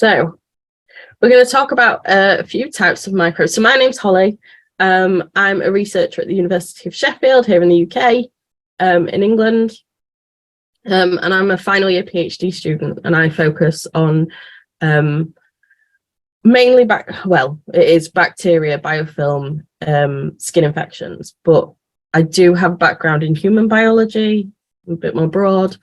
So we're going to talk about a few types of microbes. So my name's Hollie. I'm a researcher at the University of Sheffield here in the UK, in England. And I'm a final year PhD student, and I focus on mainly it is bacteria, biofilm, skin infections, but I do have a background in human biology, a bit more broad.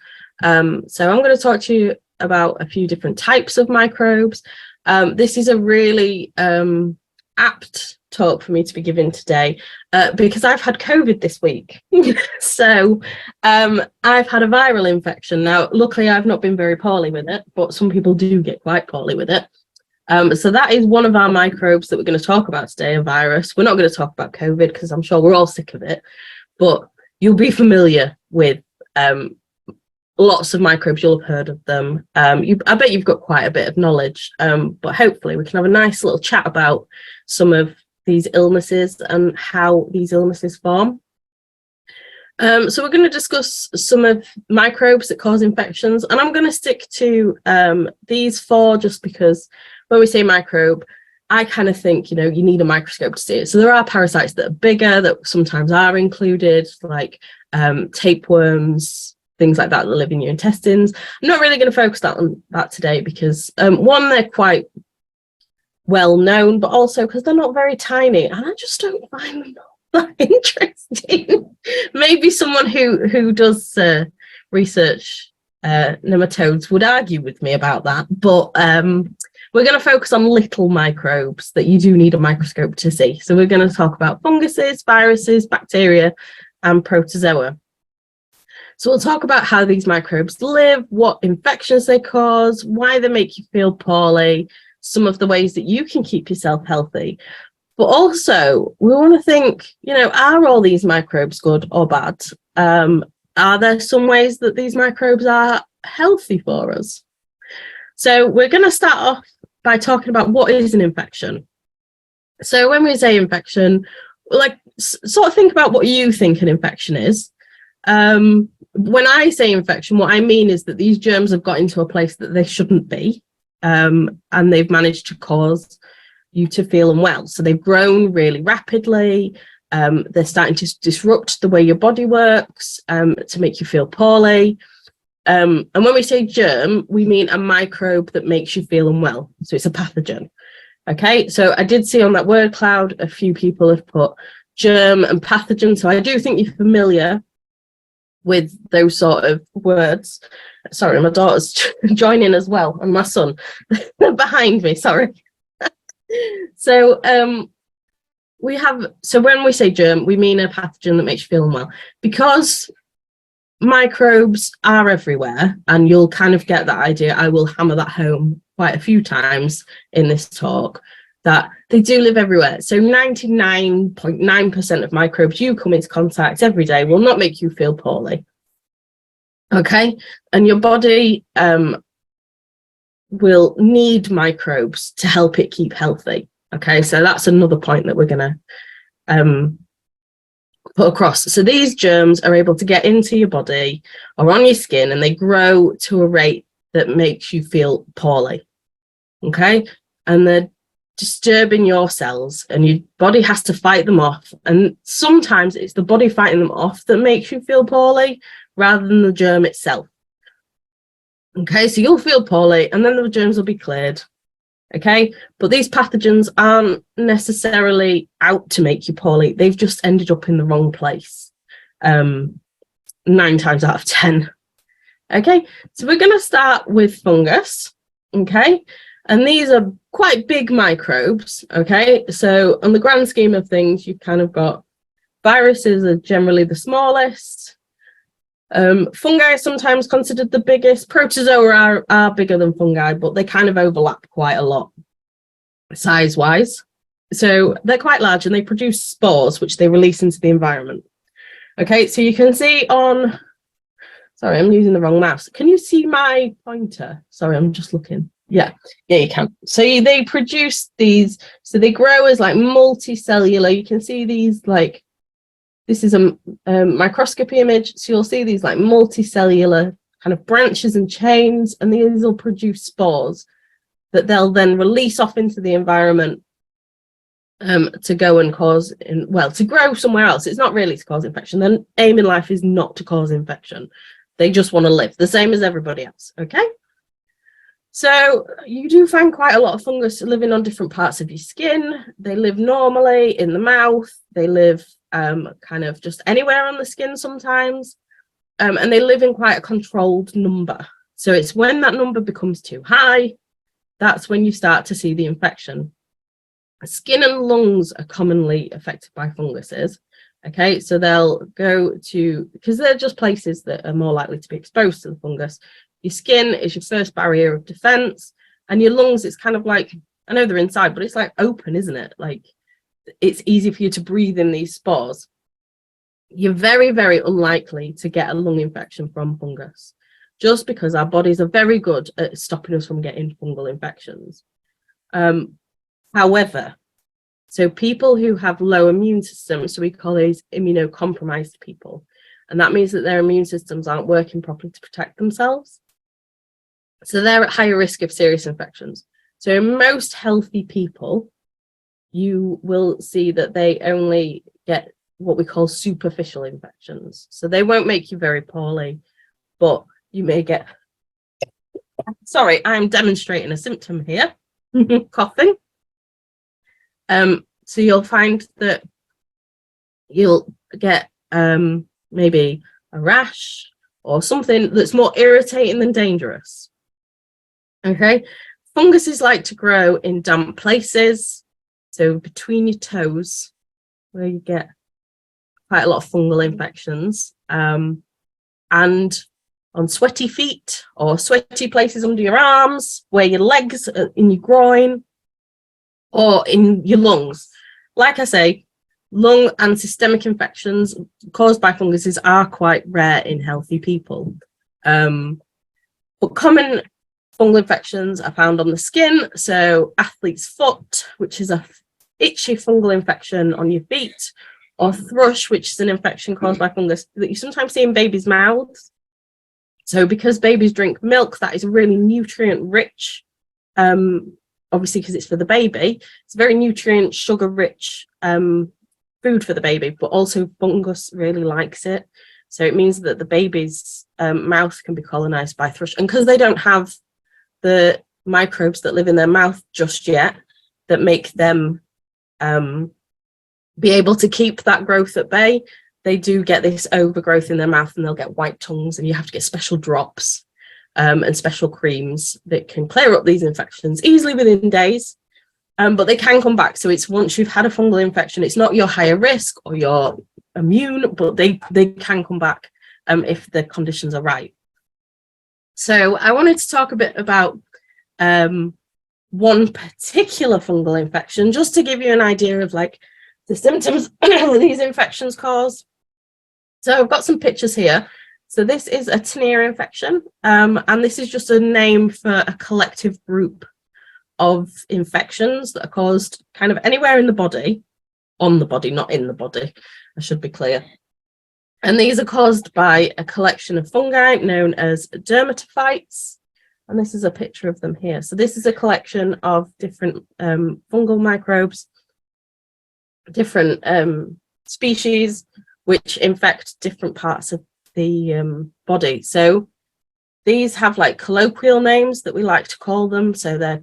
So I'm going to talk to you about a few different types of microbes. This is a really apt talk for me to be giving today because I've had COVID this week. So I've had a viral infection. Now, luckily, I've not been very poorly with it, but some people do get quite poorly with it. So that is one of our microbes that we're going to talk about today, a virus. We're not going to talk about COVID because I'm sure we're all sick of it, but you'll be familiar with lots of microbes. You'll have heard of them. I bet you've got quite a bit of knowledge, but hopefully we can have a nice little chat about some of these illnesses and how these illnesses form. So we're going to discuss some of microbes that cause infections, and I'm going to stick to these four just because when we say microbe, I kind of think, you need a microscope to see it. So there are parasites that are bigger that sometimes are included, like tapeworms, things like that live in your intestines. I'm not really going to focus on that today because one, they're quite well known, but also because they're not very tiny, and I just don't find them that interesting. Maybe someone who does research nematodes would argue with me about that, but we're going to focus on little microbes that you do need a microscope to see. So we're going to talk about funguses, viruses, bacteria, and protozoa. So we'll talk about how these microbes live, what infections they cause, why they make you feel poorly, some of the ways that you can keep yourself healthy. But also, we want to think, are all these microbes good or bad? Are there some ways that these microbes are healthy for us? So we're going to start off by talking about what is an infection. So when we say infection, sort of think about what you think an infection is. When I say infection, what I mean is that these germs have got into a place that they shouldn't be, and they've managed to cause you to feel unwell. So they've grown really rapidly. They're starting to disrupt the way your body works to make you feel poorly. And when we say germ, we mean a microbe that makes you feel unwell. So it's a pathogen. Okay, so I did see on that word cloud, a few people have put germ and pathogen. So I do think you're familiar with those sort of words. Sorry, my daughter's joining as well, and my son behind me, sorry. So when we say germ, we mean a pathogen that makes you feel unwell. Because microbes are everywhere, and you'll kind of get that idea. I will hammer that home quite a few times in this talk, that they do live everywhere. So 99.9% of microbes you come into contact every day will not make you feel poorly. Okay, and your body will need microbes to help it keep healthy. Okay, so that's another point that we're going to put across. So these germs are able to get into your body or on your skin, and they grow to a rate that makes you feel poorly. Okay, and they're disturbing your cells, and your body has to fight them off. And sometimes it's the body fighting them off that makes you feel poorly rather than the germ itself. Okay, so you'll feel poorly, and then the germs will be cleared. Okay, but these pathogens aren't necessarily out to make you poorly. They've just ended up in the wrong place 9 times out of 10. Okay, so we're going to start with fungus. Okay, and these are quite big microbes. Okay, so on the grand scheme of things, you've kind of got viruses are generally the smallest. Fungi are sometimes considered the biggest. Protozoa are bigger than fungi, but they kind of overlap quite a lot size-wise. So they're quite large, and they produce spores, which they release into the environment. Okay, so you can see on... Sorry, I'm using the wrong mouse. Can you see my pointer? Sorry, I'm just looking. Yeah, you can. So they produce these... So they grow as like multicellular. You can see these like... This is a microscopy image, so you'll see these like multicellular kind of branches and chains, and these will produce spores. that they'll then release off into the environment to go and cause, to grow somewhere else. It's not really to cause infection. Their aim in life is not to cause infection. They just want to live the same as everybody else, okay? So you do find quite a lot of fungus living on different parts of your skin. They live normally in the mouth. They live kind of just anywhere on the skin sometimes. And they live in quite a controlled number. So it's when that number becomes too high, that's when you start to see the infection. Skin and lungs are commonly affected by funguses. Okay, so they'll go to, because they're just places that are more likely to be exposed to the fungus. Your skin is your first barrier of defense, and your lungs, it's kind of like, I know they're inside, but it's like open, isn't it? Like it's easy for you to breathe in these spores. You're very, very unlikely to get a lung infection from fungus, just because our bodies are very good at stopping us from getting fungal infections. However, so people who have low immune systems, so we call these immunocompromised people, and that means that their immune systems aren't working properly to protect themselves. So they're at higher risk of serious infections. So in most healthy people, you will see that they only get what we call superficial infections. So they won't make you very poorly, but you may get, sorry, I'm demonstrating a symptom here, coughing. So you'll find that you'll get maybe a rash or something that's more irritating than dangerous. Okay, funguses like to grow in damp places, so between your toes, where you get quite a lot of fungal infections, and on sweaty feet or sweaty places under your arms, where your legs are in your groin, or in your lungs. Like I say, lung and systemic infections caused by funguses are quite rare in healthy people. But common fungal infections are found on the skin. So athlete's foot, which is a itchy fungal infection on your feet, or thrush, which is an infection caused by fungus that you sometimes see in babies' mouths. So because babies drink milk, that is really nutrient rich. Obviously, because it's for the baby, it's very nutrient, sugar rich food for the baby, but also fungus really likes it. So it means that the baby's mouth can be colonized by thrush. And because they don't have the microbes that live in their mouth just yet, that make them be able to keep that growth at bay, they do get this overgrowth in their mouth, and they'll get white tongues, and you have to get special drops and special creams that can clear up these infections easily within days. But they can come back. So it's once you've had a fungal infection, it's not your higher risk or you're immune, but they can come back if the conditions are right. So I wanted to talk a bit about one particular fungal infection, just to give you an idea of like the symptoms that these infections cause. So I've got some pictures here. So this is a tinea infection, and this is just a name for a collective group of infections that are caused kind of anywhere in the body, on the body, not in the body, I should be clear. And these are caused by a collection of fungi known as dermatophytes. And this is a picture of them here. So this is a collection of different fungal microbes, different species, which infect different parts of the body. So these have like colloquial names that we like to call them. So they're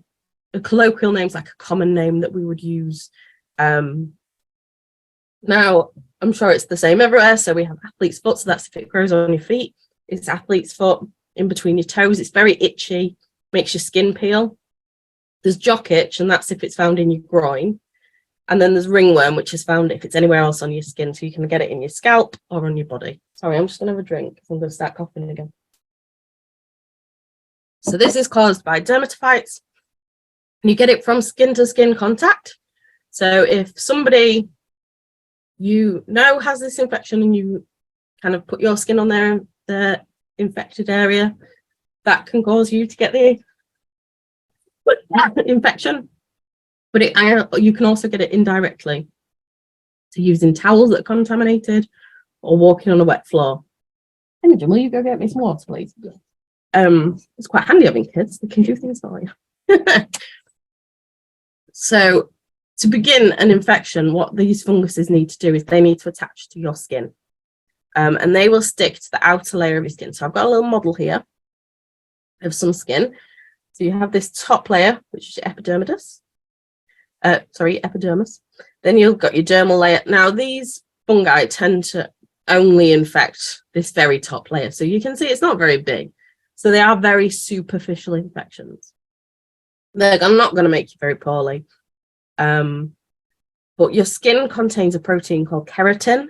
a colloquial name's like a common name that we would use. Now I'm sure it's the same everywhere. So we have athlete's foot, so that's if it grows on your feet. It's athlete's foot in between your toes. It's very itchy, makes your skin peel. There's jock itch, and that's if it's found in your groin. And then there's ringworm, which is found if it's anywhere else on your skin. So you can get it in your scalp or on your body. Sorry, I'm just going to have a drink because I'm going to start coughing again. So this is caused by dermatophytes. You get it from skin to skin contact. So if somebody you know has this infection and you kind of put your skin on the infected area, that can cause you to get the infection. But you can also get it indirectly. So using towels that are contaminated or walking on a wet floor. Imogen, will you go get me some water, please? It's quite handy having kids. They can do things for you. So to begin an infection, what these funguses need to do is they need to attach to your skin. And they will stick to the outer layer of your skin. So I've got a little model here of some skin. So you have this top layer, which is your epidermis. Epidermis. Then you've got your dermal layer. Now, these fungi tend to only infect this very top layer. So you can see it's not very big. So they are very superficial infections. They're not going to make you very poorly. But your skin contains a protein called keratin.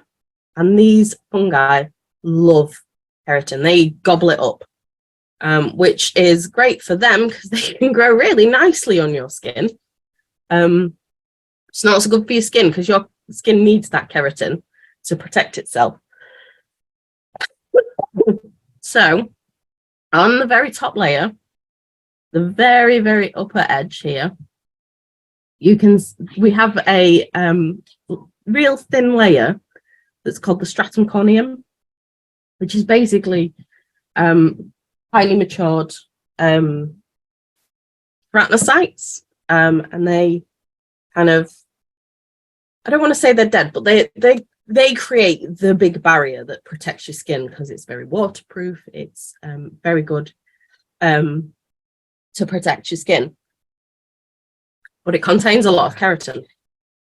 And these fungi love keratin. They gobble it up, which is great for them because they can grow really nicely on your skin. It's not so good for your skin because your skin needs that keratin to protect itself. So on the very top layer, the very, very upper edge here, we have a real thin layer that's called the stratum corneum, which is basically highly matured arachnocytes, and they kind of, I don't want to say they're dead, but they create the big barrier that protects your skin because it's very waterproof. It's very good to protect your skin, but it contains a lot of keratin.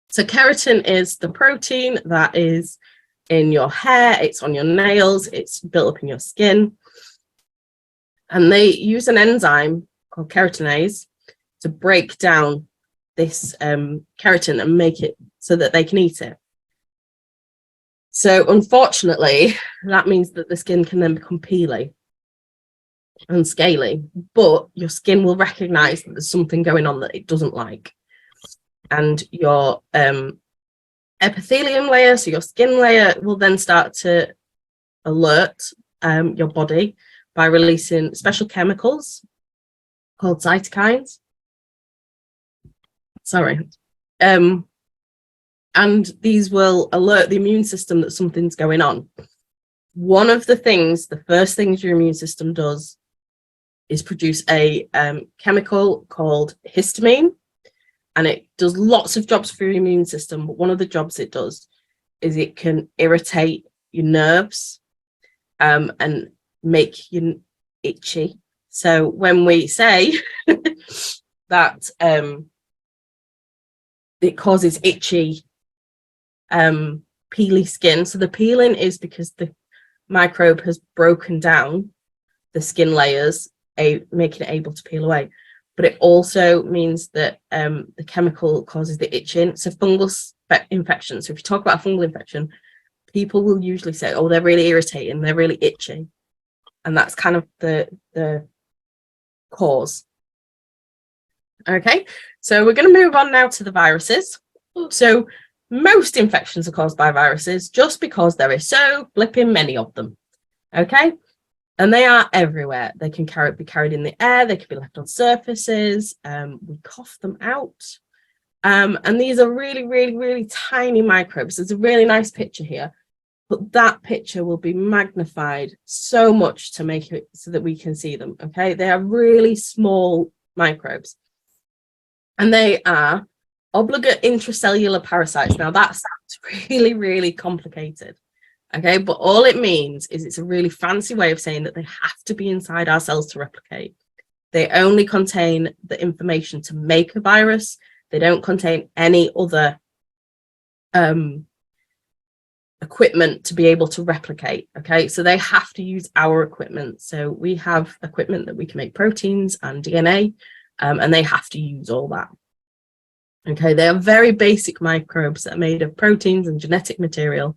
So keratin is the protein that is in your hair, it's on your nails, it's built up in your skin. And they use an enzyme called keratinase to break down this keratin and make it so that they can eat it. So unfortunately, that means that the skin can then become peely and scaly, but your skin will recognize that there's something going on that it doesn't like. And your epithelium layer, so your skin layer, will then start to alert your body by releasing special chemicals called cytokines. And these will alert the immune system that something's going on. One of the first things your immune system does is produce a chemical called histamine. And it does lots of jobs for your immune system, but one of the jobs it does is it can irritate your nerves and make you itchy. So when we say that it causes itchy, peely skin, so the peeling is because the microbe has broken down the skin layers, making it able to peel away. But it also means that the chemical causes the itching. So fungal infections. So if you talk about a fungal infection, people will usually say, oh, they're really irritating, they're really itchy. And that's kind of the cause. Okay, so we're going to move on now to the viruses. So most infections are caused by viruses just because there are so flipping many of them. Okay. And they are everywhere. They can be carried in the air. They can be left on surfaces. We cough them out. And these are really, really, really tiny microbes. There's a really nice picture here, but that picture will be magnified so much to make it so that we can see them. Okay, they are really small microbes. And they are obligate intracellular parasites. Now that sounds really, really complicated. Okay, but all it means is it's a really fancy way of saying that they have to be inside our cells to replicate. They only contain the information to make a virus. They don't contain any other equipment to be able to replicate. Okay, so they have to use our equipment. So we have equipment that we can make proteins and DNA, and they have to use all that. Okay, they are very basic microbes that are made of proteins and genetic material.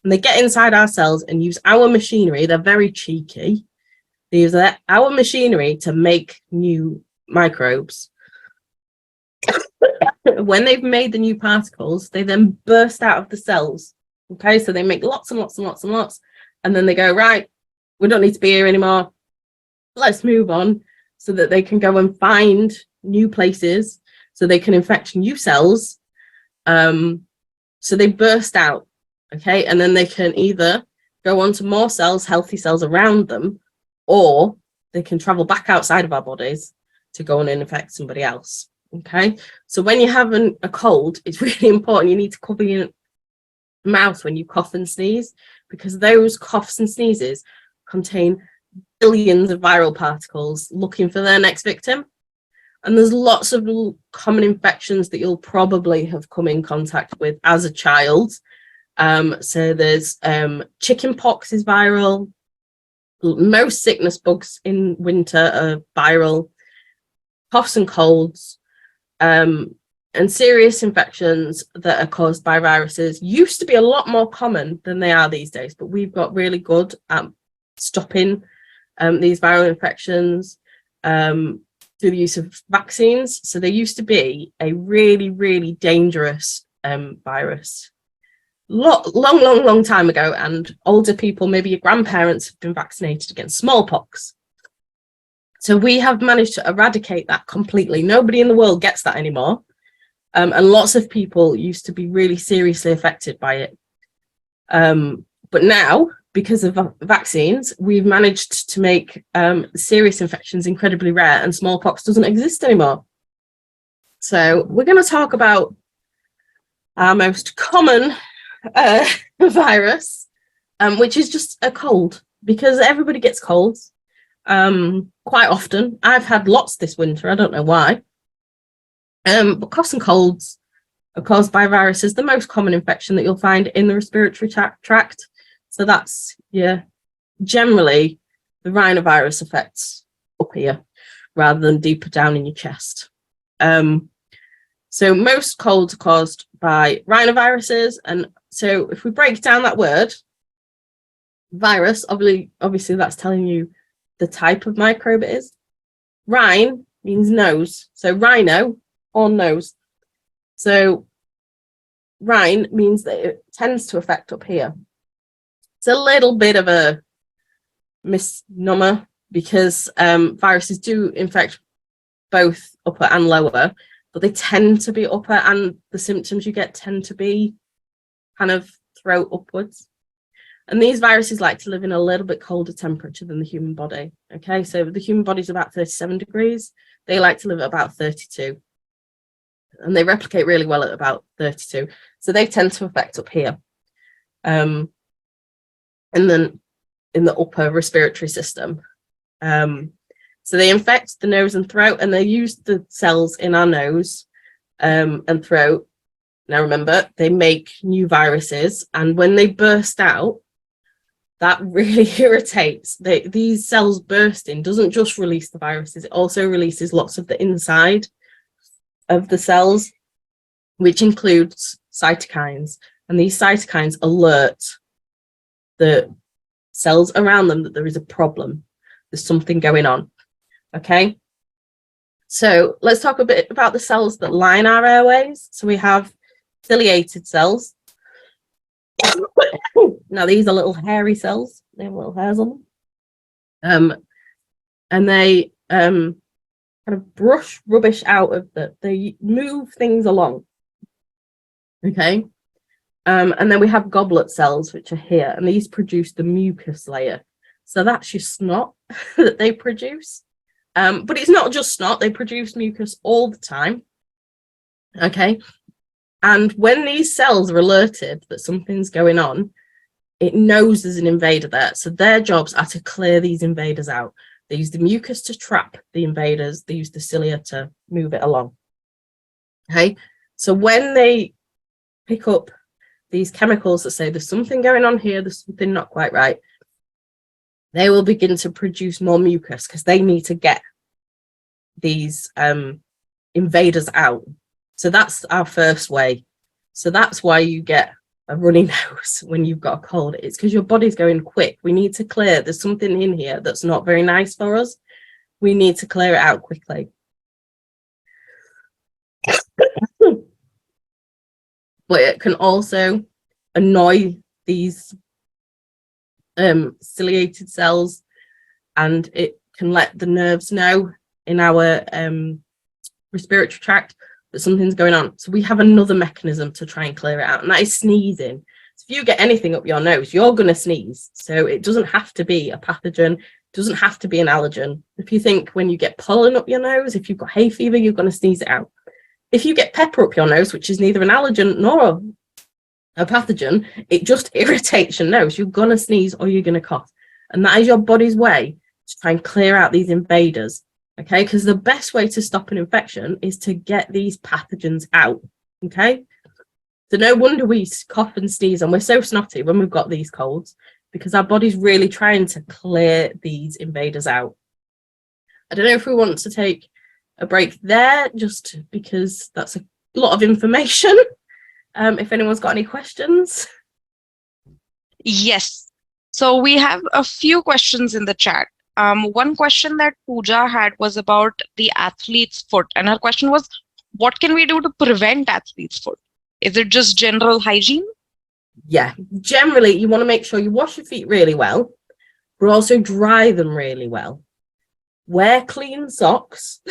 And they get inside our cells and use our machinery. They're very cheeky. They use our machinery to make new microbes. When they've made the new particles, they then burst out of the cells. Okay, so they make lots and lots and lots and lots. And then they go, right, we don't need to be here anymore. Let's move on, so that they can go and find new places so they can infect new cells. So they burst out. Okay, and then they can either go on to more cells, healthy cells around them, or they can travel back outside of our bodies to go and infect somebody else. Okay, so when you're having a cold, it's really important you need to cover your mouth when you cough and sneeze, because those coughs and sneezes contain billions of viral particles looking for their next victim. And there's lots of common infections that you'll probably have come in contact with as a child. So there's chicken pox is viral. Most sickness bugs in winter are viral. Coughs and colds, and serious infections that are caused by viruses used to be a lot more common than they are these days, but we've got really good at stopping these viral infections through the use of vaccines. So there used to be a really, really dangerous virus long time ago, and older people, maybe your grandparents, have been vaccinated against smallpox. So we have managed to eradicate that completely. Nobody in the world gets that anymore. And lots of people used to be really seriously affected by it. But now, because of vaccines, we've managed to make serious infections incredibly rare, and smallpox doesn't exist anymore. So we're going to talk about our most common virus, which is just a cold, because everybody gets colds quite often. I've had lots this winter. I don't know why. But coughs and colds are caused by viruses. The most common infection that you'll find in the respiratory tract. So that's, generally the rhinovirus affects up here rather than deeper down in your chest. So most colds are caused by rhinoviruses. And so if we break down that word, virus, obviously that's telling you the type of microbe it is. Rhine means nose. So rhino or nose. So rhine means that it tends to affect up here. It's a little bit of a misnomer, because viruses do infect both upper and lower, but they tend to be upper, and the symptoms you get tend to be kind of throat upwards. And these viruses like to live in a little bit colder temperature than the human body. Okay, so the human body is about 37 degrees. They like to live at about 32. And they replicate really well at about 32. So they tend to affect up here. And then in the upper respiratory system. So they infect the nose and throat, and they use the cells in our nose and throat. Now remember, they make new viruses, and when they burst out, that really irritates. These cells bursting doesn't just release the viruses, it also releases lots of the inside of the cells, which includes cytokines. And these cytokines alert the cells around them that there is a problem. There's something going on. Okay. So let's talk a bit about the cells that line our airways. So we have ciliated cells. Now these are little hairy cells. They have little hairs on them. And they kind of brush rubbish out of they move things along. Okay. And then we have goblet cells, which are here, and these produce the mucus layer. So that's your snot that they produce. But it's not just snot, they produce mucus all the time. Okay. And when these cells are alerted that something's going on, it knows there's an invader there. So their jobs are to clear these invaders out. They use the mucus to trap the invaders. They use the cilia to move it along. Okay. So when they pick up these chemicals that say there's something going on here, there's something not quite right, they will begin to produce more mucus because they need to get these invaders out. So that's our first way. So that's why you get a runny nose when you've got a cold. It's because your body's going quick. We need to clear. There's something in here that's not very nice for us. We need to clear it out quickly. But it can also annoy these ciliated cells, and it can let the nerves know in our respiratory tract that something's going on. So we have another mechanism to try and clear it out, and that is sneezing. So if you get anything up your nose, you're going to sneeze. So it doesn't have to be a pathogen, it doesn't have to be an allergen. If you think when you get pollen up your nose, if you've got hay fever, you're going to sneeze it out. if you get pepper up your nose, which is neither an allergen nor a pathogen, it just irritates your nose. You're going to sneeze or you're going to cough. And that is your body's way to try and clear out these invaders. Okay, because the best way to stop an infection is to get these pathogens out. Okay, so no wonder we cough and sneeze and we're so snotty when we've got these colds, because our body's really trying to clear these invaders out. I don't know if we want to take a break there, just because that's a lot of information. If anyone's got any questions. Yes. So we have a few questions in the chat. One question that Pooja had was about the athlete's foot. And her question was, what can we do to prevent athlete's foot? Is it just general hygiene? Yeah, generally you want to make sure you wash your feet really well, but also dry them really well. Wear clean socks.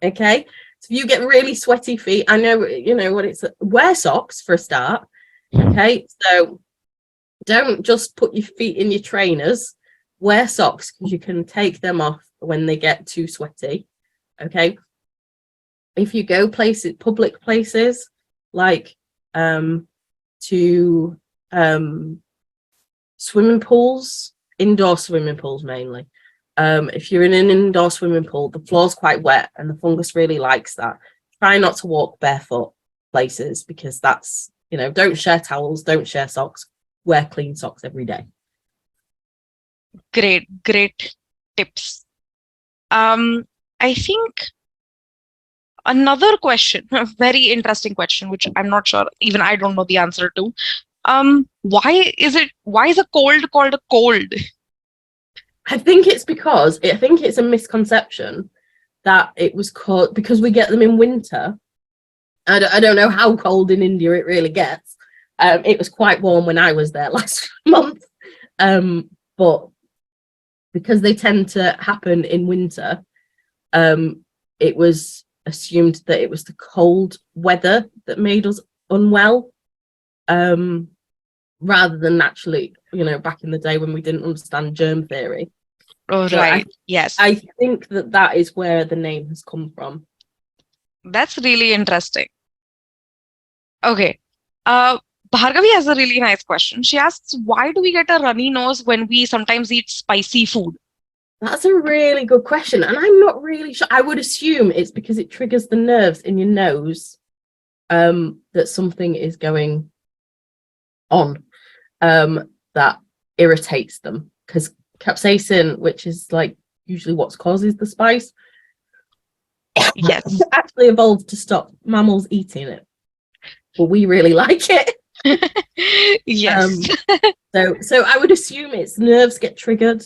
Okay, so if you get really sweaty feet, I know you know what it's. Wear socks for a start. Okay, so don't just put your feet in your trainers. Wear socks, because you can take them off when they get too sweaty. Okay, if you go places, public places like to swimming pools, indoor swimming pools mainly. If you're in an indoor swimming pool, the floor's quite wet and the fungus really likes that. Try not to walk barefoot places, because that's, you know, don't share towels, don't share socks, wear clean socks every day. Great tips. I think another question, a very interesting question, which I'm not sure, even I don't know the answer to. Why is a cold called a cold? I think it's a misconception that it was called, because we get them in winter. I don't know how cold in India it really gets. It was quite warm when I was there last month. But because they tend to happen in winter, it was assumed that it was the cold weather that made us unwell, rather than naturally, you know, back in the day when we didn't understand germ theory. Oh, So right. Yes. I think that is where the name has come from. That's really interesting. Okay. Bhargavi has a really nice question. She asks, why do we get a runny nose when we sometimes eat spicy food? That's a really good question, and I'm not really sure. I would assume it's because it triggers the nerves in your nose, that something is going on, that irritates them. Because capsaicin, which is like usually what causes the spice, Yes. actually evolved to stop mammals eating it, but we really like it. Yes. So I would assume it's nerves get triggered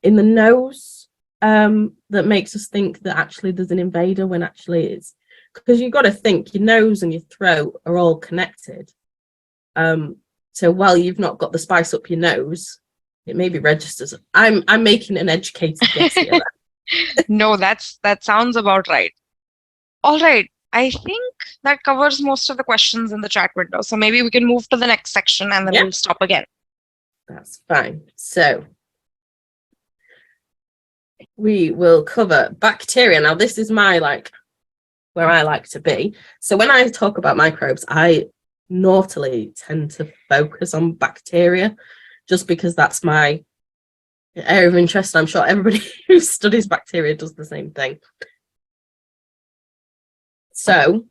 in the nose, that makes us think that actually there's an invader, when actually it's because you've got to think your nose and your throat are all connected. So while you've not got the spice up your nose, it maybe registers. I'm making an educated guess here. No, that sounds about right. All right. I think that covers most of the questions in the chat window. So maybe we can move to the next section and then we'll stop again. That's fine. So we will cover bacteria. Now, this is my where I like to be. So when I talk about microbes, I naughtily tend to focus on bacteria, just because that's my area of interest. I'm sure everybody who studies bacteria does the same thing. So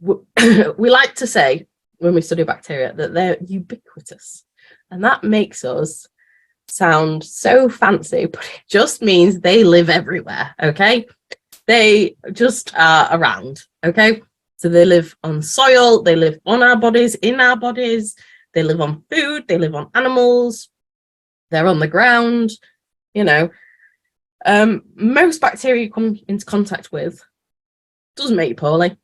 we like to say when we study bacteria that they're ubiquitous, and that makes us sound so fancy, but it just means they live everywhere. Okay, they just are around. Okay, so they live on soil, they live on our bodies, in our bodies, they live on food, they live on animals, they're on the ground, you know. Most bacteria you come into contact with doesn't make you poorly,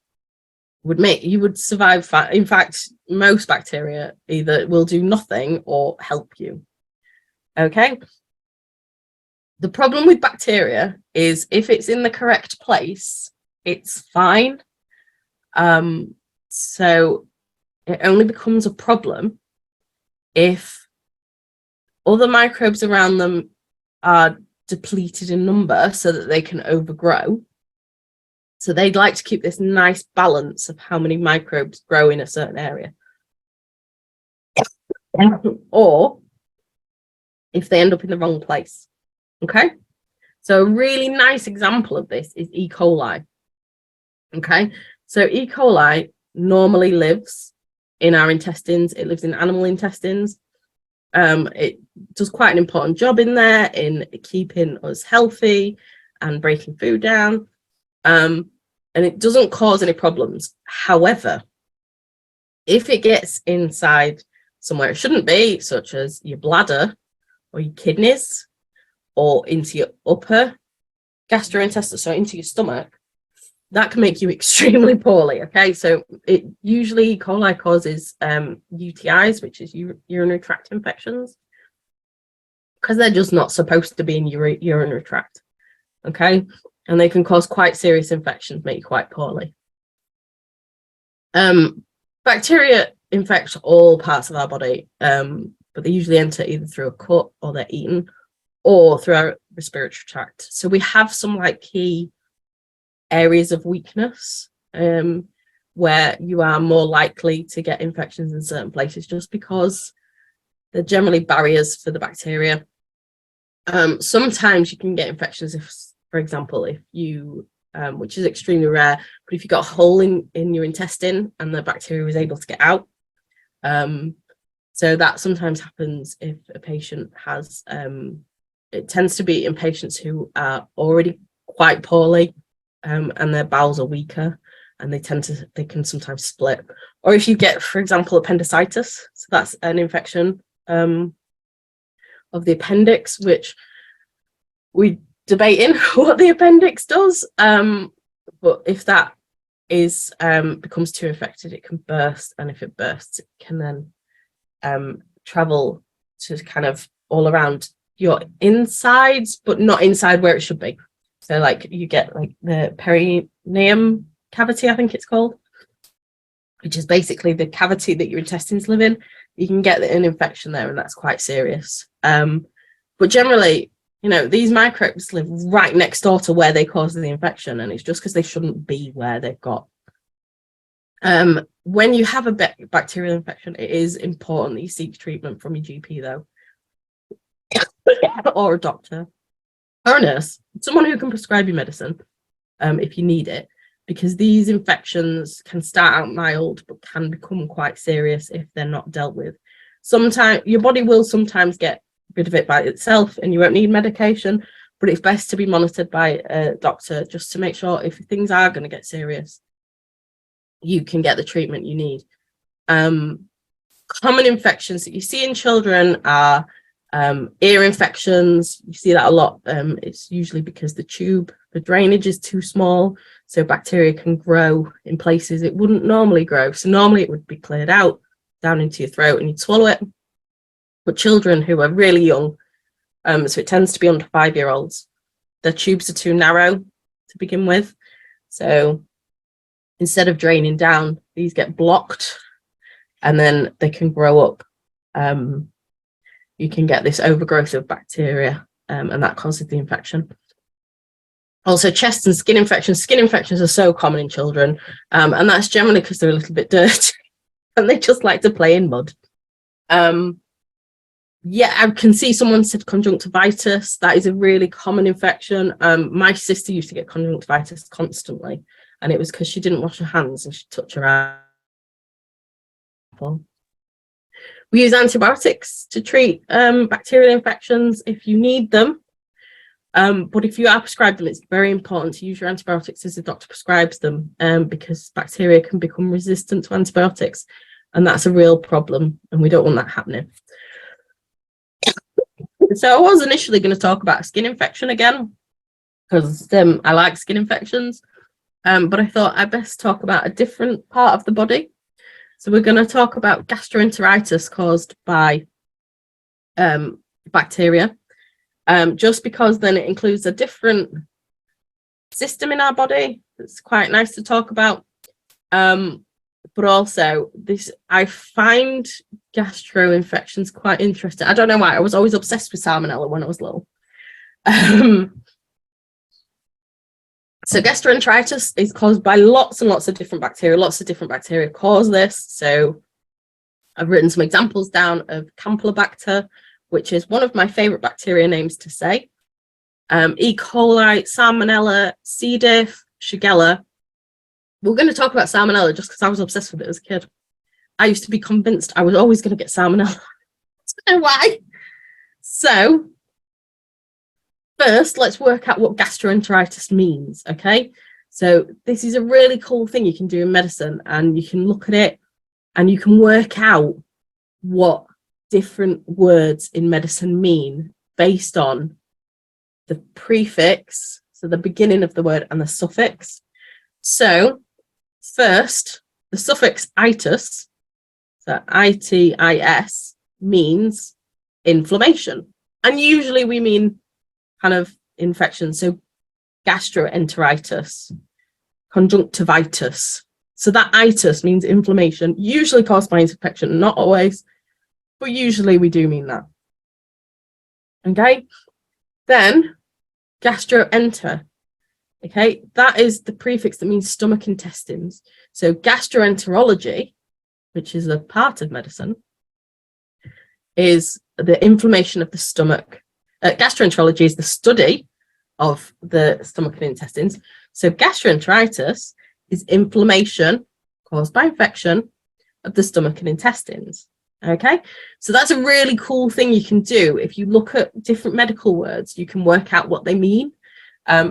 you would survive. In fact, most bacteria either will do nothing or help you. Okay, the problem with bacteria is if it's in the correct place, it's fine. So it only becomes a problem if other microbes around them are depleted in number so that they can overgrow. So they'd like to keep this nice balance of how many microbes grow in a certain area. Or if they end up in the wrong place. Okay. So a really nice example of this is E. coli. Okay. So E. coli normally lives in our intestines. It lives in animal intestines. It does quite an important job in there in keeping us healthy and breaking food down. And it doesn't cause any problems. However, if it gets inside somewhere it shouldn't be, such as your bladder or your kidneys or into your upper gastrointestinal, so into your stomach, that can make you extremely poorly. Okay, so it usually E. coli causes UTIs, which is urinary tract infections, because they're just not supposed to be in your urinary tract. Okay, and they can cause quite serious infections, make you quite poorly. Bacteria infect all parts of our body, but they usually enter either through a cut or they're eaten or through our respiratory tract. So we have some like key areas of weakness where you are more likely to get infections in certain places just because they're generally barriers for the bacteria. Sometimes you can get infections if, for example, if you which is extremely rare, but if you got a hole in your intestine and the bacteria was able to get out. So that sometimes happens if a patient has, it tends to be in patients who are already quite poorly and their bowels are weaker and they can sometimes split. Or if you get, for example, appendicitis, so that's an infection of the appendix, which we debating what the appendix does, but if that is becomes too infected, it can burst, and if it bursts, it can then travel to kind of all around your insides, but not inside where it should be. So like you get like the perineum cavity, I think it's called, which is basically the cavity that your intestines live in. You can get an infection there, and that's quite serious. But generally, you know, these microbes live right next door to where they cause the infection, and it's just because they shouldn't be where they've got. When you have a bacterial infection, it is important that you seek treatment from your GP, though, or a doctor, or a nurse, someone who can prescribe you medicine if you need it, because these infections can start out mild but can become quite serious if they're not dealt with. Sometimes your body will sometimes get rid of it by itself and you won't need medication, but it's best to be monitored by a doctor just to make sure if things are going to get serious, you can get the treatment you need. Common infections that you see in children are ear infections. You see that a lot. It's usually because the drainage is too small, so bacteria can grow in places it wouldn't normally grow. So normally it would be cleared out down into your throat and you'd swallow it. But children who are really young, so it tends to be under 5-year-olds, their tubes are too narrow to begin with. So instead of draining down, these get blocked and then they can grow up. You can get this overgrowth of bacteria and that causes the infection. Also, chest and skin infections. Skin infections are so common in children, and that's generally because they're a little bit dirty and they just like to play in mud. Yeah, I can see someone said conjunctivitis. That is a really common infection. My sister used to get conjunctivitis constantly, and it was because she didn't wash her hands and she'd touch her apple. We use antibiotics to treat bacterial infections if you need them. But if you are prescribed them, it's very important to use your antibiotics as the doctor prescribes them, because bacteria can become resistant to antibiotics, and that's a real problem, and we don't want that happening. So I was initially going to talk about a skin infection again, because I like skin infections, but I thought I'd best talk about a different part of the body. So we're going to talk about gastroenteritis caused by bacteria, just because then it includes a different system in our body. It's quite nice to talk about. But also I find gastro infections quite interesting. I don't know why. I was always obsessed with salmonella when I was little. So gastroenteritis is caused by lots and lots of different bacteria. Lots of different bacteria cause this. So I've written some examples down of Campylobacter, which is one of my favorite bacteria names to say. E. coli, Salmonella, C. diff, Shigella. We're going to talk about Salmonella just because I was obsessed with it as a kid. I used to be convinced I was always going to get Salmonella. I don't know why. So first, let's work out what gastroenteritis means, okay? So this is a really cool thing you can do in medicine, and you can look at it and you can work out what different words in medicine mean based on the prefix, so the beginning of the word, and the suffix. So first, the suffix itis, so itis, means inflammation. And usually we mean kind of infection. So gastroenteritis, conjunctivitis. So that itis means inflammation, usually caused by infection, not always, but usually we do mean that. Okay, then gastroenter. Okay, that is the prefix that means stomach intestines. So gastroenterology, which is a part of medicine, is the inflammation of the stomach. Gastroenterology is the study of the stomach and intestines. So gastroenteritis is inflammation caused by infection of the stomach and intestines. Okay, so that's a really cool thing you can do. If you look at different medical words, you can work out what they mean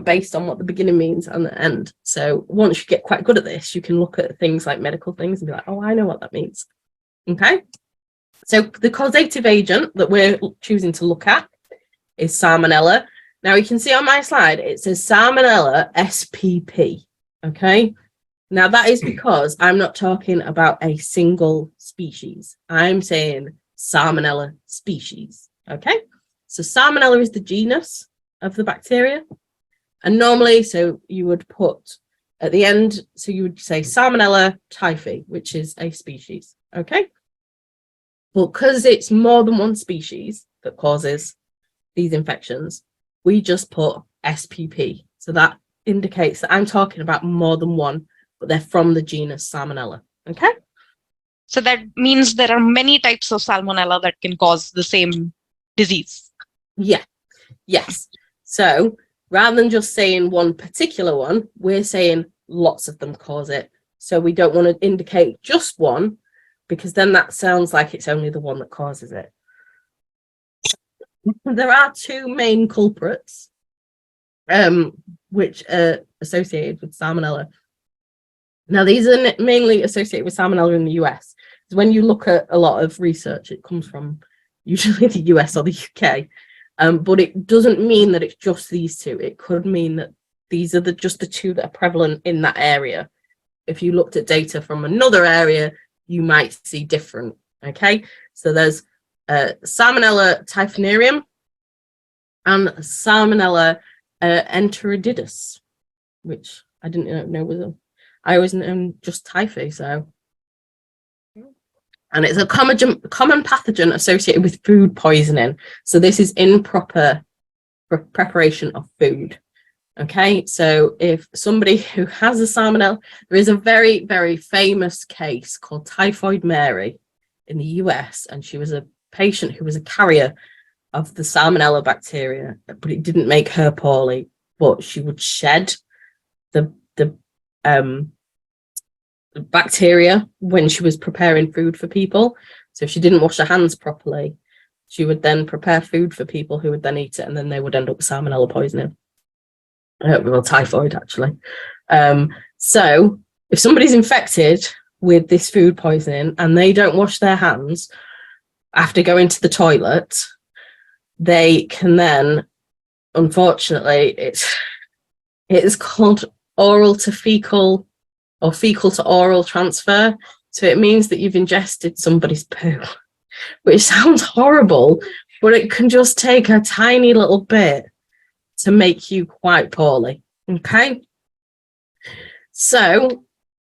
based on what the beginning means and the end. So once you get quite good at this, you can look at things like medical things and be like, oh, I know what that means. Okay, so the causative agent that we're choosing to look at is Salmonella. Now you can see on my slide, it says Salmonella SPP. Okay, now that is because I'm not talking about a single species. I'm saying Salmonella species. Okay, so Salmonella is the genus of the bacteria. And normally, so you would put at the end, so you would say Salmonella typhi, which is a species. Okay, but because it's more than one species that causes these infections, we just put SPP. So that indicates that I'm talking about more than one, but they're from the genus Salmonella. Okay. So that means there are many types of Salmonella that can cause the same disease. Yeah. Yes. So rather than just saying one particular one, we're saying lots of them cause it. So we don't want to indicate just one, because then that sounds like it's only the one that causes it. There are two main culprits, which are associated with Salmonella. Now, these are mainly associated with Salmonella in the US. Because when you look at a lot of research, it comes from usually the US or the UK. But it doesn't mean that it's just these two. It could mean that these are just the two that are prevalent in that area. If you looked at data from another area, you might see different. Okay, so there's Salmonella typhonarium and Salmonella enteritidis, which I didn't know was I always know just typhi. So, and it's a common pathogen associated with food poisoning. So this is improper preparation of food. Okay, so if somebody who has a Salmonella, there is a very, very famous case called Typhoid Mary in the US, and she was a patient who was a carrier of the Salmonella bacteria, but it didn't make her poorly, but she would shed the bacteria when she was preparing food for people. So if she didn't wash her hands properly, she would then prepare food for people who would then eat it, and then they would end up with Salmonella poisoning. Well, typhoid, actually. So if somebody's infected with this food poisoning and they don't wash their hands after going to the toilet, they can then, unfortunately, it is called oral to fecal or fecal to oral transfer. So it means that you've ingested somebody's poo, which sounds horrible, but it can just take a tiny little bit to make you quite poorly. Okay, so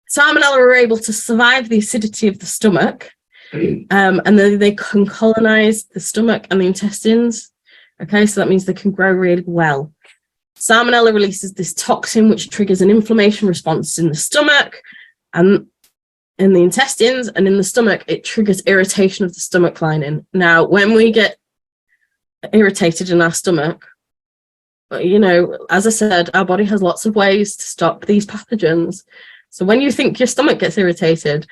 Salmonella are able to survive the acidity of the stomach, and then they can colonize the stomach and the intestines. Okay, so that means they can grow really well. Salmonella releases this toxin, which triggers an inflammation response in the stomach and in the intestines, and in the stomach, it triggers irritation of the stomach lining. Now, when we get irritated in our stomach, you know, as I said, our body has lots of ways to stop these pathogens. So when you think your stomach gets irritated,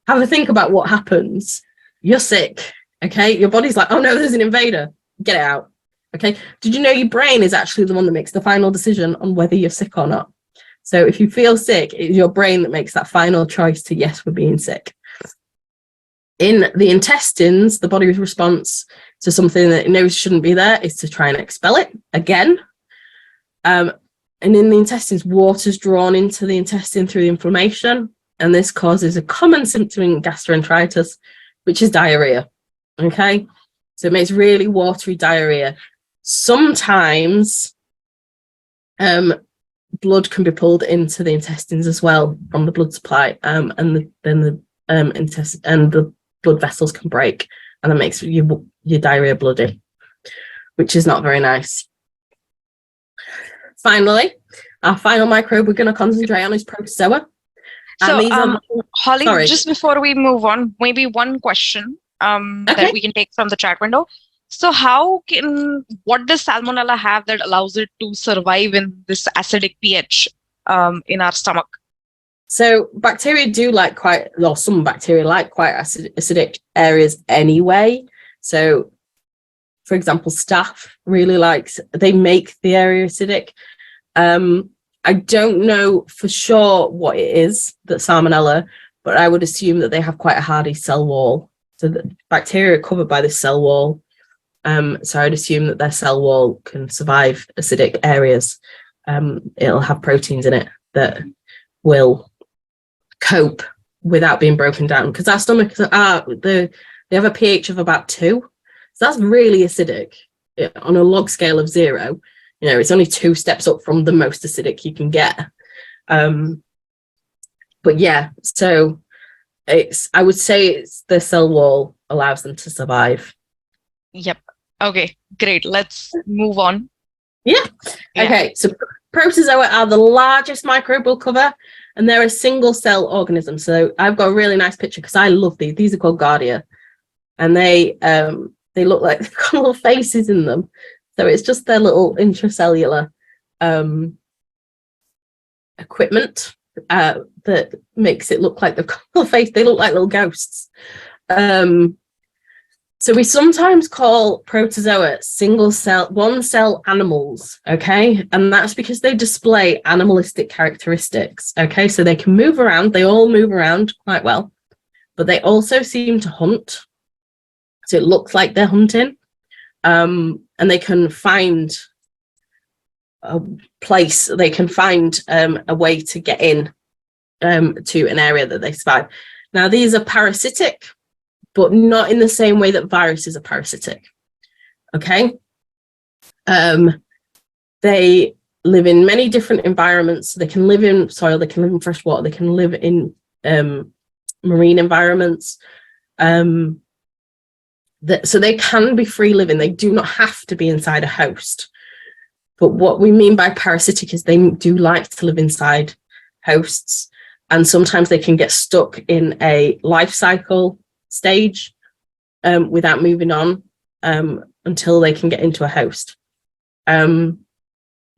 have a think about what happens. You're sick, okay? Your body's like, oh no, there's an invader. Get it out, okay? Did you know your brain is actually the one that makes the final decision on whether you're sick or not? So if you feel sick, it's your brain that makes that final choice to, yes, we're being sick. In the intestines, the body's response to something that it knows shouldn't be there is to try and expel it again. And in the intestines, water's drawn into the intestine through the inflammation, and this causes a common symptom in gastroenteritis, which is diarrhea, okay? So it makes really watery diarrhea. Sometimes blood can be pulled into the intestines as well from the blood supply, and then the blood vessels can break, and that makes your diarrhea bloody, which is not very nice. Finally, our final microbe we're going to concentrate on is protozoa. So, Hollie, sorry. Just before we move on, maybe one question that we can take from the chat window. So what does salmonella have that allows it to survive in this acidic pH in our stomach? So bacteria some bacteria like quite acidic areas anyway. So for example, staph really they make the area acidic. I don't know for sure what it is that salmonella, but I would assume that they have quite a hardy cell wall. So the bacteria are covered by this cell wall. So I'd assume that their cell wall can survive acidic areas. It'll have proteins in it that will cope without being broken down, because our stomachs they have a pH of about 2. So that's really acidic on a log scale of 0. You know, it's only 2 steps up from the most acidic you can get. But yeah, so I would say it's the cell wall allows them to survive. Yep. Okay, great. Let's move on. Yeah. Okay, so protozoa are the largest microbial cover, and they're a single cell organism. So I've got a really nice picture because I love these. These are called Gardia, and they look like they've got little faces in them. So it's just their little intracellular equipment that makes it look like they've got a little face. They look like little ghosts. So we sometimes call protozoa one cell animals, okay? And that's because they display animalistic characteristics, okay? So they can move around, they all move around quite well, but they also seem to hunt. So it looks like they're hunting. And they can find a place, they can find a way to get in to an area that they survive. Now, these are parasitic, but not in the same way that viruses are parasitic, okay? They live in many different environments. They can live in soil, they can live in fresh water, they can live in marine environments. So they can be free living. They do not have to be inside a host. But what we mean by parasitic is they do like to live inside hosts. And sometimes they can get stuck in a life cycle stage without moving on until they can get into a host. When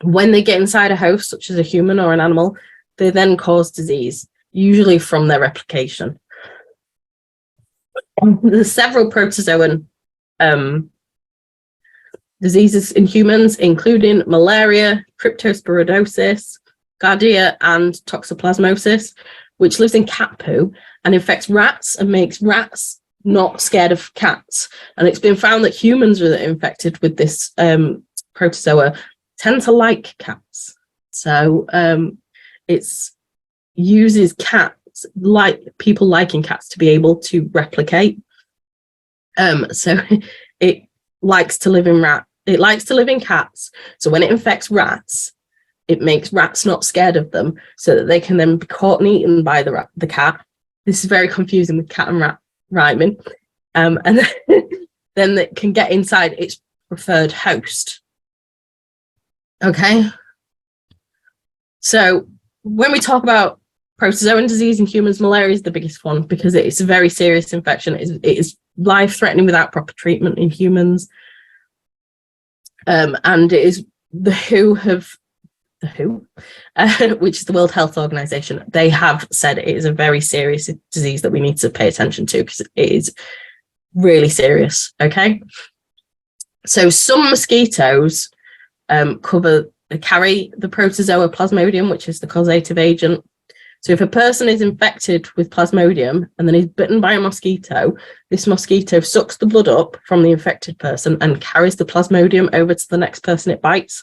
they get inside a host, such as a human or an animal, they then cause disease, usually from their replication. There's several protozoan diseases in humans, including malaria, cryptosporidosis, Giardia, and toxoplasmosis, which lives in cat poo and infects rats and makes rats not scared of cats. And it's been found that humans that are infected with this protozoa tend to like cats. So it uses cats, like people liking cats, to be able to replicate. So it likes to live in cats. So when it infects rats, it makes rats not scared of them, so that they can then be caught and eaten by the cat. This is very confusing with cat and rat rhyming. And then it can get inside its preferred host. Okay, So when we talk about protozoan disease in humans, malaria is the biggest one because it's a very serious infection. It is life-threatening without proper treatment in humans. And it is the WHO, which is the World Health Organization, they have said it is a very serious disease that we need to pay attention to because it is really serious. Okay. So some mosquitoes carry the protozoa Plasmodium, which is the causative agent. So if a person is infected with Plasmodium and then is bitten by a mosquito, this mosquito sucks the blood up from the infected person and carries the Plasmodium over to the next person it bites.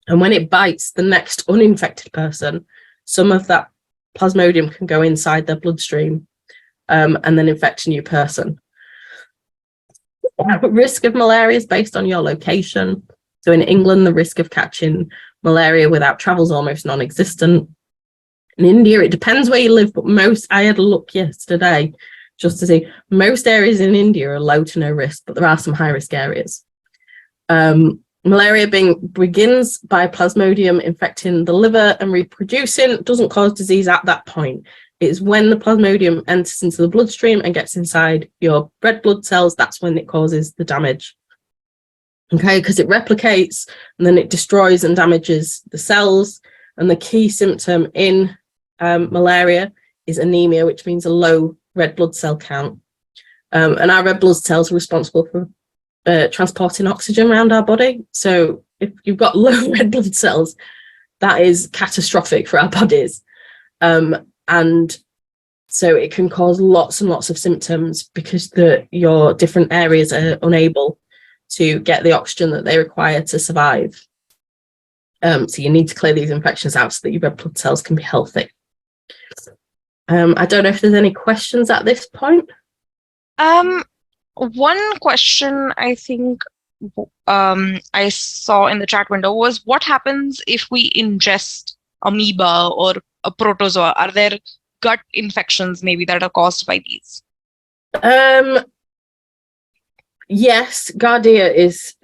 And when it bites the next uninfected person, some of that Plasmodium can go inside their bloodstream and then infect a new person. Risk of malaria is based on your location. So in England, the risk of catching malaria without travel is almost non-existent. In India, it depends where you live, but I had a look yesterday just to see, most areas in India are low to no risk, but there are some high-risk areas. Malaria begins by Plasmodium infecting the liver and reproducing, doesn't cause disease at that point. It's when the Plasmodium enters into the bloodstream and gets inside your red blood cells, that's when it causes the damage. Okay, because it replicates and then it destroys and damages the cells. And the key symptom in malaria is anemia, which means a low red blood cell count. And our red blood cells are responsible for transporting oxygen around our body. So if you've got low red blood cells, that is catastrophic for our bodies. And so it can cause lots and lots of symptoms because your different areas are unable to get the oxygen that they require to survive. So you need to clear these infections out so that your red blood cells can be healthy. I don't know if there's any questions at this point. One question I think I saw in the chat window was, what happens if we ingest amoeba or a protozoa? Are there gut infections maybe that are caused by these? Yes, Giardia is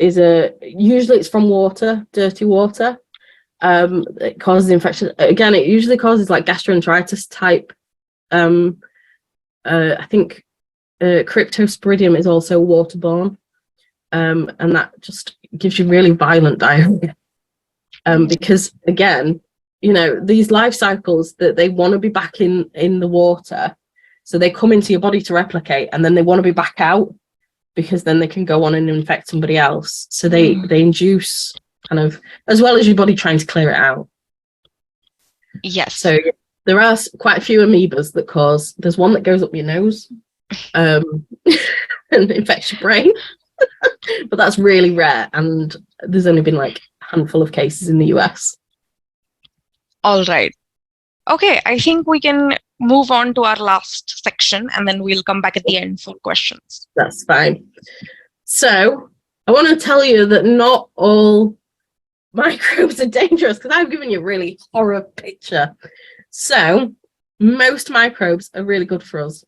usually it's from water, dirty water. It causes infection. Again, it usually causes like gastroenteritis type. I think Cryptosporidium is also waterborne, and that just gives you really violent diarrhea. Because again, these life cycles that they want to be back in the water, so they come into your body to replicate, and then they want to be back out because then they can go on and infect somebody else. So they induce kind of, as well as your body trying to clear it out. Yes. So there are quite a few amoebas that cause. There's one that goes up your nose and infects your brain, but that's really rare, and there's only been like a handful of cases in the US. All right. Okay, I think we can move on to our last section and then we'll come back at the end for questions. That's fine. So I want to tell you that not all microbes are dangerous, because I've given you a really horror picture. So most microbes are really good for us,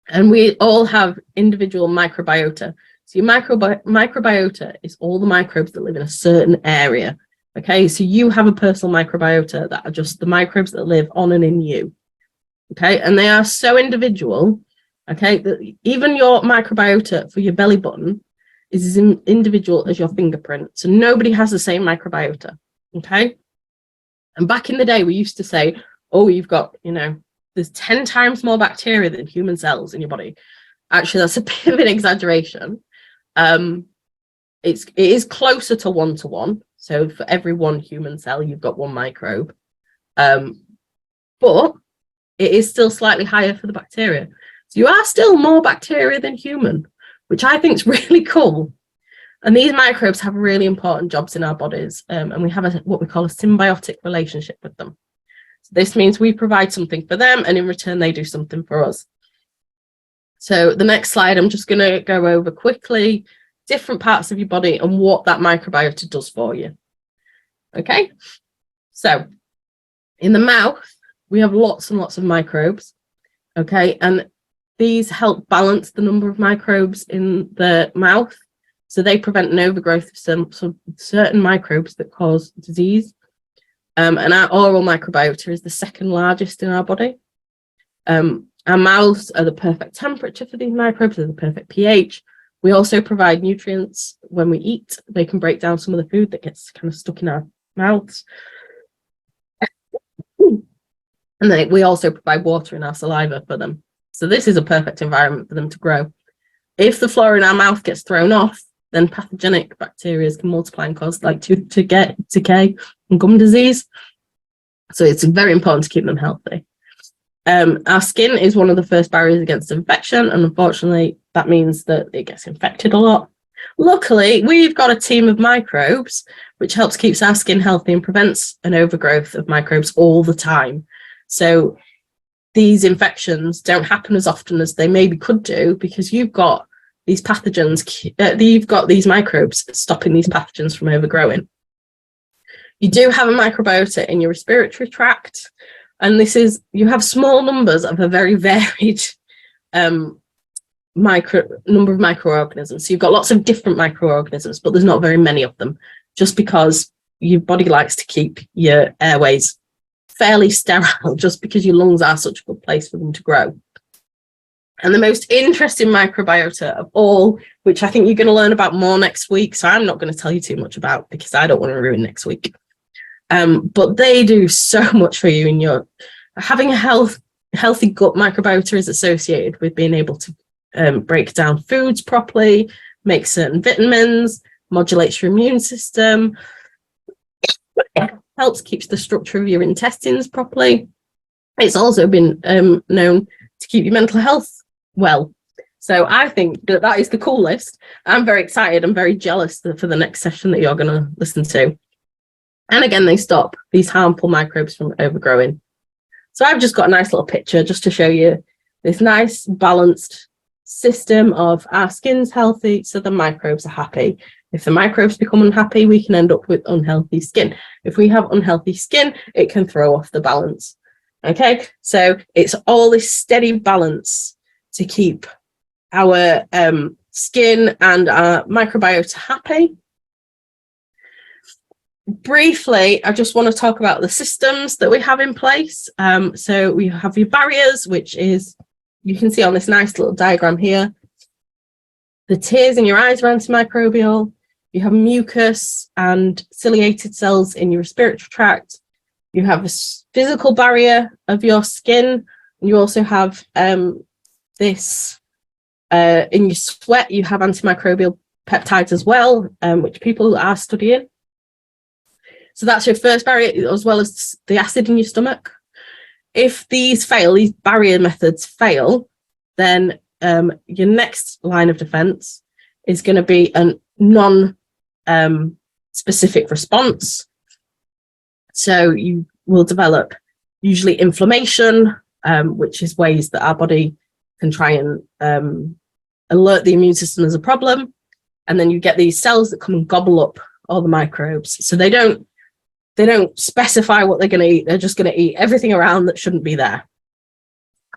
and we all have individual microbiota. So your microbiota is all the microbes that live in a certain area. Okay, so you have a personal microbiota that are just the microbes that live on and in you. Okay, and they are so individual, okay, that even your microbiota for your belly button is as individual as your fingerprint. So nobody has the same microbiota. Okay, and back in the day, we used to say, oh, you've got, there's 10 times more bacteria than human cells in your body. Actually, that's a bit of an exaggeration. It is closer to 1-to-1. So for every one human cell, you've got one microbe. But it is still slightly higher for the bacteria. So you are still more bacteria than human, which I think is really cool. And these microbes have really important jobs in our bodies. And we have what we call a symbiotic relationship with them. So this means we provide something for them, and in return, they do something for us. So the next slide, I'm just going to go over quickly different parts of your body and what that microbiota does for you. Okay, so in the mouth, we have lots and lots of microbes. Okay, and these help balance the number of microbes in the mouth. So they prevent an overgrowth of some certain microbes that cause disease. And our oral microbiota is the second largest in our body. Our mouths are the perfect temperature for these microbes, they're the perfect pH. We also provide nutrients when we eat. They can break down some of the food that gets kind of stuck in our mouths. And then we also provide water in our saliva for them. So this is a perfect environment for them to grow. If the flora in our mouth gets thrown off, then pathogenic bacteria can multiply and cause like tooth decay and gum disease. So it's very important to keep them healthy. Our skin is one of the first barriers against infection, and unfortunately, that means that it gets infected a lot. Luckily, we've got a team of microbes, which helps keeps our skin healthy and prevents an overgrowth of microbes all the time. So these infections don't happen as often as they maybe could do because you've got these pathogens, you've got these microbes stopping these pathogens from overgrowing. You do have a microbiota in your respiratory tract, and you have small numbers of a very varied number of microorganisms. So you've got lots of different microorganisms, but there's not very many of them, just because your body likes to keep your airways fairly sterile, just because your lungs are such a good place for them to grow. And the most interesting microbiota of all, which I think you're going to learn about more next week, so I'm not going to tell you too much about because I don't want to ruin next week. But they do so much for you in your having a healthy gut microbiota is associated with being able to break down foods properly, make certain vitamins, modulates your immune system, helps keeps the structure of your intestines properly. It's also been known to keep your mental health well. So I think that is the coolest. I'm very excited. I'm very jealous for the next session that you're going to listen to. And again, they stop these harmful microbes from overgrowing. So I've just got a nice little picture just to show you this nice balanced system of our skin's healthy, so the microbes are happy. If the microbes become unhappy, we can end up with unhealthy skin. If we have unhealthy skin, it can throw off the balance. Okay, so it's all this steady balance to keep our skin and our microbiota happy. Briefly, I just want to talk about the systems that we have in place. So we have your barriers, which is, you can see on this nice little diagram here, the tears in your eyes are antimicrobial. You have mucus and ciliated cells in your respiratory tract. You have a physical barrier of your skin. You also have this in your sweat. You have antimicrobial peptides as well, which people are studying. So that's your first barrier, as well as the acid in your stomach. If these barrier methods fail, then your next line of defense is going to be a non-specific response. So you will develop usually inflammation, which is ways that our body can try and alert the immune system as a problem. And then you get these cells that come and gobble up all the microbes. So they don't specify what they're going to eat. They're just going to eat everything around that shouldn't be there.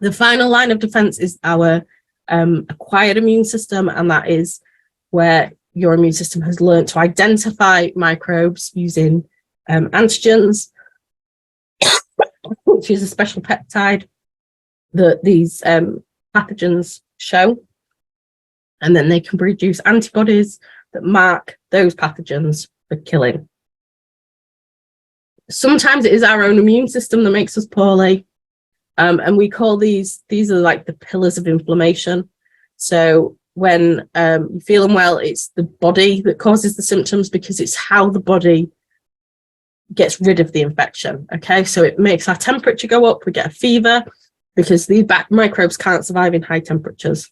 The final line of defense is our acquired immune system, and that is where your immune system has learned to identify microbes using antigens, which is a special peptide that these pathogens show. And then they can produce antibodies that mark those pathogens for killing. Sometimes it is our own immune system that makes us poorly. And we call these are like the pillars of inflammation. So when you feel unwell, it's the body that causes the symptoms because it's how the body gets rid of the infection. Okay, so it makes our temperature go up. We get a fever because these microbes can't survive in high temperatures.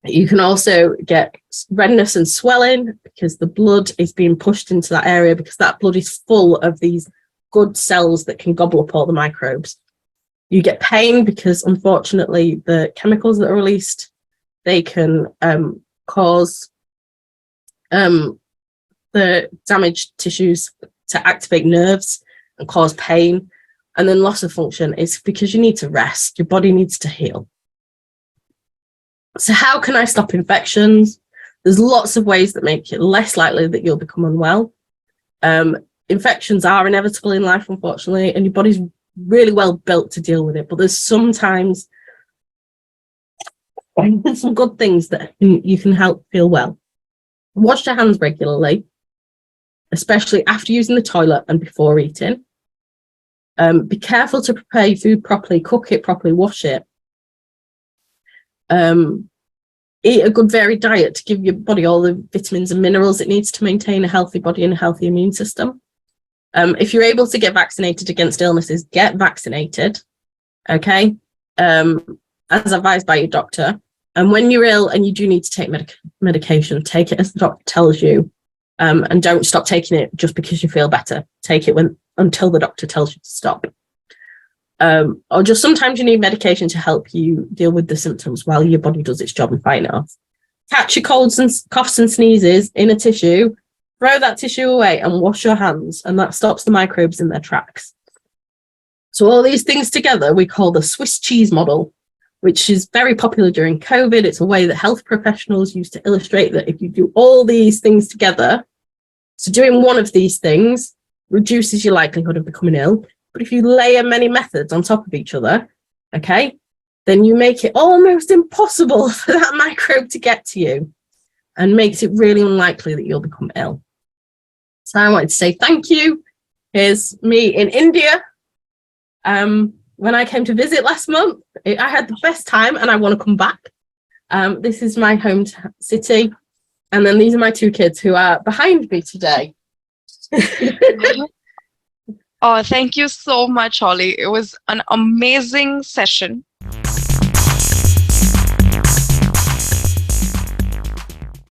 You can also get redness and swelling because the blood is being pushed into that area because that blood is full of these good cells that can gobble up all the microbes. You get pain because, unfortunately, the chemicals that are released, they can cause the damaged tissues to activate nerves and cause pain. And then loss of function is because you need to rest. Your body needs to heal. So how can I stop infections? There's lots of ways that make it less likely that you'll become unwell. infections are inevitable in life, unfortunately, and your body's really well built to deal with it. But there's sometimes some good things that you can help feel well. Wash your hands regularly, especially after using the toilet and before eating. Be careful to prepare your food properly, cook it properly, wash it. Eat a good varied diet to give your body all the vitamins and minerals it needs to maintain a healthy body and a healthy immune system. If you're able to get vaccinated against illnesses, get vaccinated, okay? As advised by your doctor. And when you're ill and you do need to take medication, take it as the doctor tells you, and don't stop taking it just because you feel better. Take it until the doctor tells you to stop. Or just sometimes you need medication to help you deal with the symptoms while your body does its job and fight it off. Catch your colds and coughs and sneezes in a tissue, throw that tissue away and wash your hands, and that stops the microbes in their tracks. So all these things together we call the Swiss cheese model, which is very popular during COVID. It's a way that health professionals use to illustrate that if you do all these things together, so doing one of these things reduces your likelihood of becoming ill. But if you layer many methods on top of each other, okay, then you make it almost impossible for that microbe to get to you and makes it really unlikely that you'll become ill. So I wanted to say thank you. Here's me in India. When I came to visit last month, I had the best time and I want to come back. This is my home city. And then these are my two kids who are behind me today. Oh, thank you so much, Hollie. It was an amazing session.